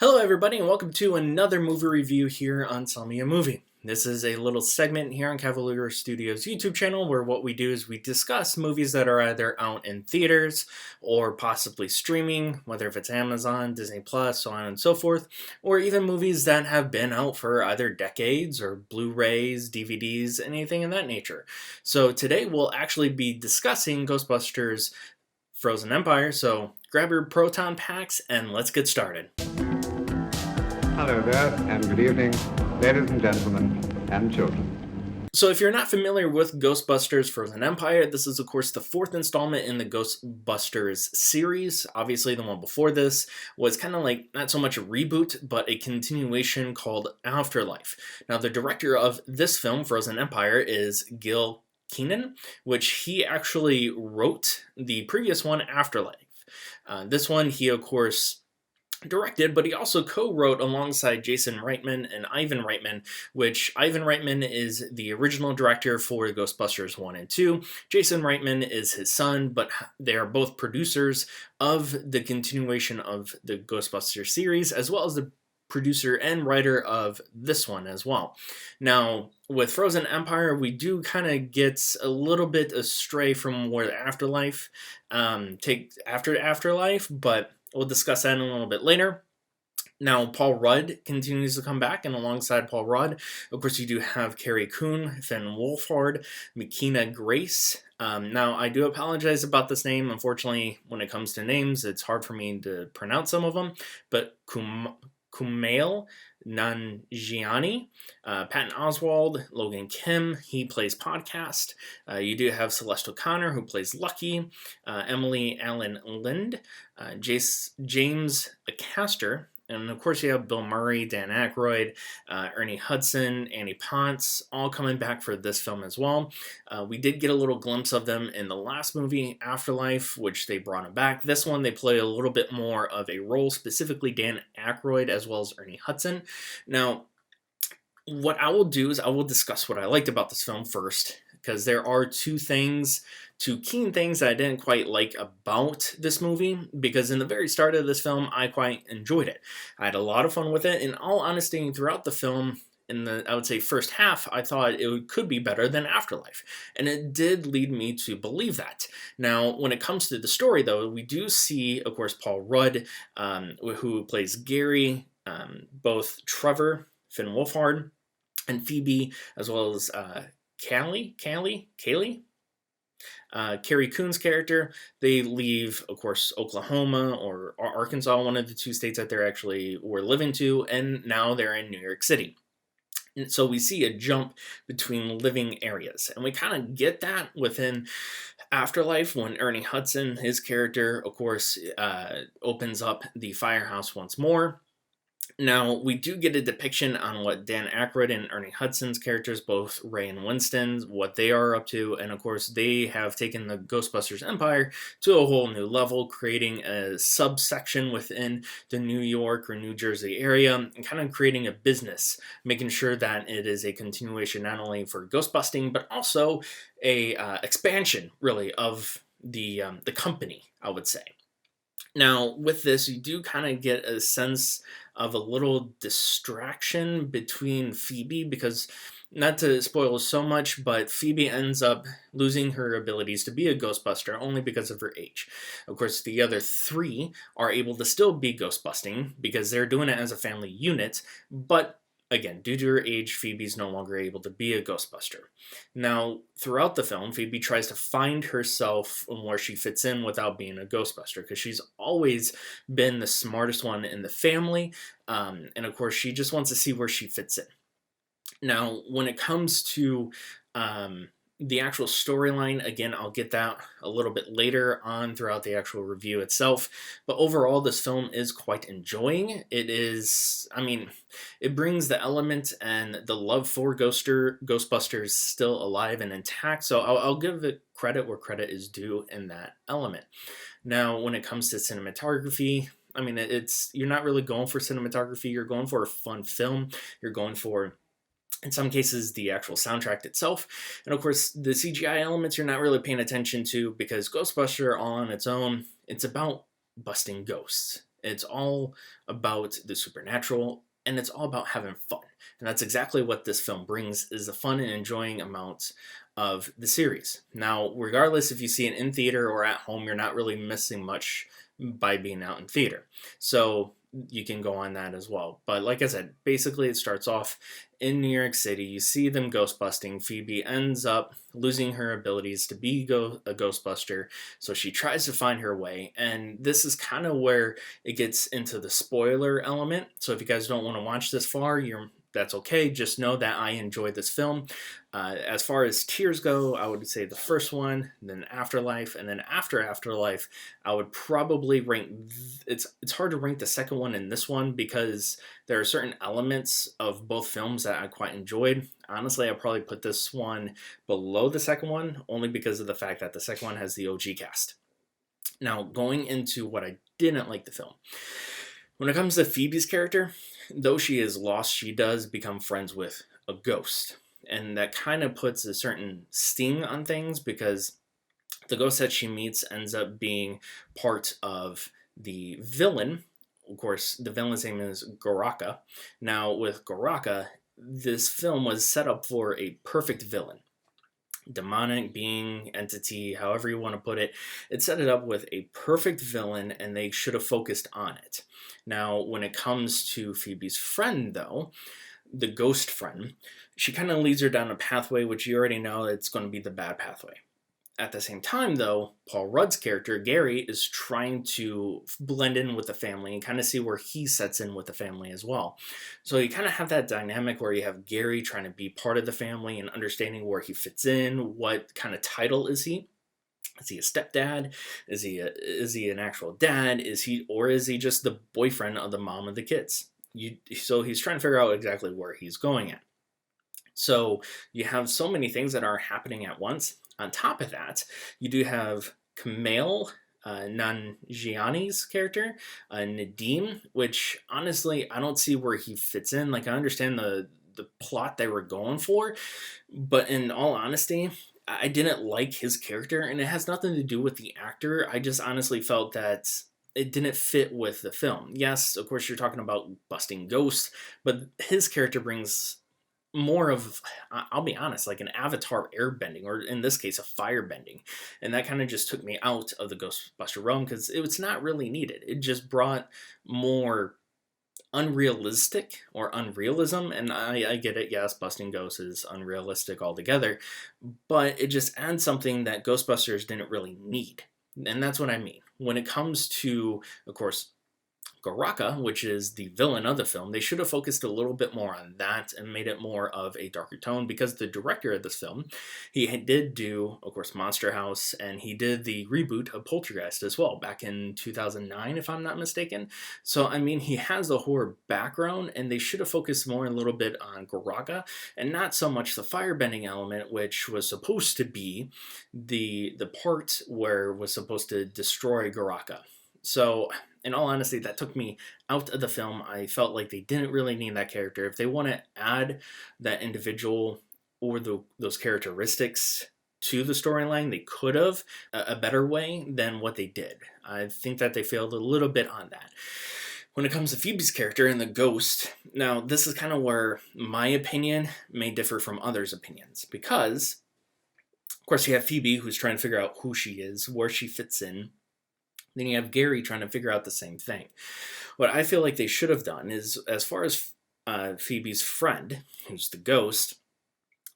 Hello everybody and welcome to another movie review here on Tell Me a Movie. This is a little segment here on Cavalier Studios YouTube channel where what we do is we discuss movies that are either out in theaters or possibly streaming, whether if it's Amazon, Disney Plus, so on and so forth, or even movies that have been out for either decades or Blu-rays, DVDs, anything of that nature. So today we'll actually be discussing Ghostbusters Frozen Empire, so grab your proton packs and let's get started. Hello there, and good evening, ladies and gentlemen, and children. So if you're not familiar with Ghostbusters Frozen Empire, this is of course the fourth installment in the Ghostbusters series. Obviously the one before this was kind of like not so much a reboot, but a continuation called Afterlife. Now the director of this film, Frozen Empire, is Gil Kenan, which he actually wrote the previous one, Afterlife. This one he of course directed, but he also co-wrote alongside Jason Reitman and Ivan Reitman, which Ivan Reitman is the original director for Ghostbusters 1 and 2. Jason Reitman is his son, but they are both producers of the continuation of the Ghostbusters series, as well as the producer and writer of this one as well. Now, with Frozen Empire, we do kind of get a little bit astray from where the Afterlife after Afterlife, but we'll discuss that in a little bit later. Now, Paul Rudd continues to come back, and alongside Paul Rudd, of course, you do have Carrie Coon, Finn Wolfhard, McKenna Grace. Now, I do apologize about this name. Unfortunately, when it comes to names, it's hard for me to pronounce some of them, but Kumail Nanjiani, Patton Oswalt, Logan Kim, he plays Podcast. You do have Celeste O'Connor, who plays Lucky, Emily Allen Lind, James Acaster, and of course you have Bill Murray, Dan Aykroyd, Ernie Hudson, Annie Potts, all coming back for this film as well. We did get a little glimpse of them in the last movie, Afterlife, which they brought them back. This one, they play a little bit more of a role, specifically Dan Aykroyd as well as Ernie Hudson. Now, what I will do is I will discuss what I liked about this film first, because there are two key things that I didn't quite like about this movie, because in the very start of this film, I quite enjoyed it. I had a lot of fun with it. In all honesty, throughout the film, in the, I would say, first half, I thought it could be better than Afterlife. And it did lead me to believe that. Now, when it comes to the story, though, we do see, of course, Paul Rudd, who plays Gary, both Trevor, Finn Wolfhard, and Phoebe, as well as Carrie Coon's character. They leave, of course, Oklahoma or Arkansas, one of the two states that they actually were living to, and now they're in New York City. And so we see a jump between living areas, and we kind of get that within Afterlife when Ernie Hudson, his character, of course, opens up the firehouse once more. Now, we do get a depiction on what Dan Aykroyd and Ernie Hudson's characters, both Ray and Winston, what they are up to, and of course, they have taken the Ghostbusters Empire to a whole new level, creating a subsection within the New York or New Jersey area, and kind of creating a business, making sure that it is a continuation not only for ghostbusting, but also a expansion, really, of the company, I would say. Now, with this, you do kind of get a sense of a little distraction between Phoebe, because, not to spoil so much, but Phoebe ends up losing her abilities to be a Ghostbuster only because of her age. Of course, the other three are able to still be Ghostbusting because they're doing it as a family unit, but again, due to her age, Phoebe's no longer able to be a Ghostbuster. Now, throughout the film, Phoebe tries to find herself and where she fits in without being a Ghostbuster, because she's always been the smartest one in the family, and of course, she just wants to see where she fits in. Now, when it comes to the actual storyline, again, I'll get that a little bit later on throughout the actual review itself, but overall, this film is quite enjoying. It is, I mean, it brings the element and the love for Ghostbusters still alive and intact, so I'll give it credit where credit is due in that element. Now, when it comes to cinematography, I mean, you're not really going for cinematography, you're going for a fun film, you're going for, in some cases, the actual soundtrack itself. And of course, the CGI elements you're not really paying attention to, because Ghostbuster all on its own, it's about busting ghosts. It's all about the supernatural, and it's all about having fun. And that's exactly what this film brings, is the fun and enjoying amount of the series. Now, regardless if you see it in theater or at home, you're not really missing much by being out in theater. So you can go on that as well. But like I said, basically it starts off in New York City. You see them ghost busting. Phoebe ends up losing her abilities to be a ghostbuster, so she tries to find her way. And this is kind of where it gets into the spoiler element. So if you guys don't want to watch this far, that's okay. Just know that I enjoyed this film. As far as tiers go, I would say the first one, then Afterlife, and then after Afterlife, I would probably rank. It's hard to rank the second one and this one because there are certain elements of both films that I quite enjoyed. Honestly, I probably put this one below the second one only because of the fact that the second one has the OG cast. Now, going into what I didn't like the film. When it comes to Phoebe's character, though she is lost, she does become friends with a ghost. And that kind of puts a certain sting on things because the ghost that she meets ends up being part of the villain. Of course, the villain's name is Goraka. Now, with Goraka, this film was set up for a perfect villain. Demonic being, entity, however you want to put it, it set it up with a perfect villain, and they should have focused on it. Now, when it comes to Phoebe's friend, though, the ghost friend, she kind of leads her down a pathway which you already know it's going to be the bad pathway. At the same time, though, Paul Rudd's character, Gary, is trying to blend in with the family and kind of see where he sets in with the family as well. So you kind of have that dynamic where you have Gary trying to be part of the family and understanding where he fits in, what kind of title is he? Is he a stepdad? Is he an actual dad? Is he just the boyfriend of the mom of the kids? So he's trying to figure out exactly where he's going at. So you have so many things that are happening at once. On top of that, you do have Kumail Nanjiani's character, Nadim, which honestly I don't see where he fits in. Like I understand the plot they were going for, but in all honesty, I didn't like his character, and it has nothing to do with the actor. I just honestly felt that it didn't fit with the film. Yes, of course, you're talking about busting ghosts, but his character brings more of, I'll be honest, like an Avatar airbending, or in this case, a firebending. And that kind of just took me out of the Ghostbuster realm because it was not really needed. It just brought more unrealistic or unrealism. And I get it, yes, busting ghosts is unrealistic altogether, but it just adds something that Ghostbusters didn't really need. And that's what I mean. When it comes to, of course, Goraka, which is the villain of the film, they should have focused a little bit more on that and made it more of a darker tone, because the director of this film, he did do, of course, Monster House, and he did the reboot of Poltergeist as well back in 2009, if I'm not mistaken. So, I mean, he has the horror background, and they should have focused more a little bit on Goraka and not so much the firebending element, which was supposed to be the part where it was supposed to destroy Goraka. So, in all honesty, that took me out of the film. I felt like they didn't really need that character. If they want to add that individual or those characteristics to the storyline, they could have a better way than what they did. I think that they failed a little bit on that. When it comes to Phoebe's character and the ghost, now this is kind of where my opinion may differ from others' opinions, because, of course, you have Phoebe, who's trying to figure out who she is, where she fits in. Then you have Gary trying to figure out the same thing. What I feel like they should have done is, as far as Phoebe's friend, who's the ghost,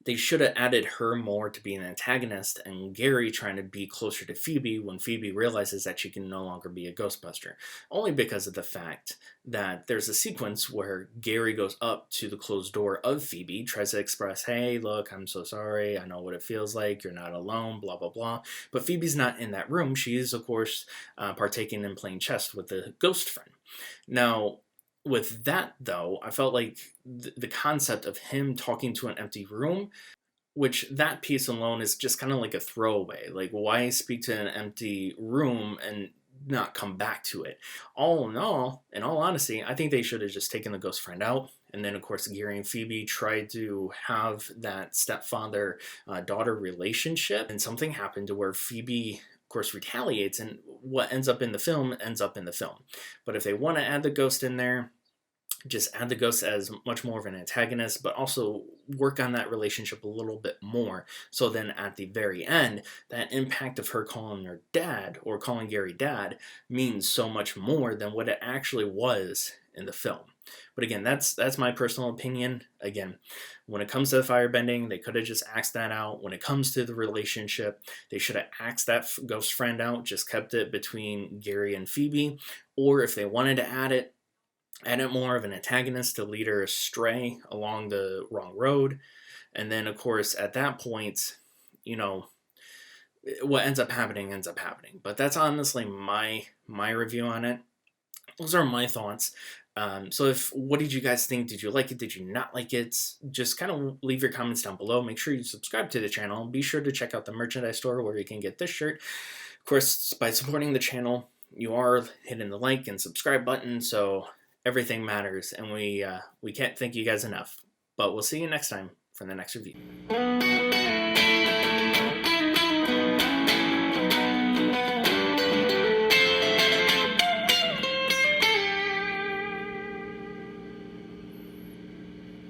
they should have added her more to be an antagonist, and Gary trying to be closer to Phoebe when Phoebe realizes that she can no longer be a Ghostbuster. Only because of the fact that there's a sequence where Gary goes up to the closed door of Phoebe, tries to express, hey, look, I'm so sorry, I know what it feels like, you're not alone, blah, blah, blah. But Phoebe's not in that room. She is, of course, partaking in playing chess with the ghost friend. Now, with that, though, I felt like the concept of him talking to an empty room, which that piece alone is just kind of like a throwaway. Like, why speak to an empty room and not come back to it? All in all honesty, I think they should have just taken the ghost friend out. And then, of course, Gary and Phoebe tried to have that stepfather-daughter relationship. And something happened to where Phoebe course, retaliates, and what ends up in the film ends up in the film. But if they want to add the ghost in there, just add the ghost as much more of an antagonist, but also work on that relationship a little bit more. So then at the very end, that impact of her calling her dad or calling Gary dad means so much more than what it actually was in the film. But again, that's my personal opinion. Again, when it comes to the firebending, they could have just axed that out. When it comes to the relationship, they should have axed that ghost friend out, just kept it between Gary and Phoebe. Or if they wanted to add it more of an antagonist to lead her astray along the wrong road. And then, of course, at that point, you know, what ends up happening ends up happening. But that's honestly my review on it. Those are my thoughts. So what did you guys think? Did you like it? Did you not like it? Just kind of leave your comments down below. Make sure you subscribe to the channel. Be sure to check out the merchandise store where you can get this shirt. Of course, by supporting the channel, you are hitting the like and subscribe button, so everything matters, and we can't thank you guys enough. But we'll see you next time for the next review.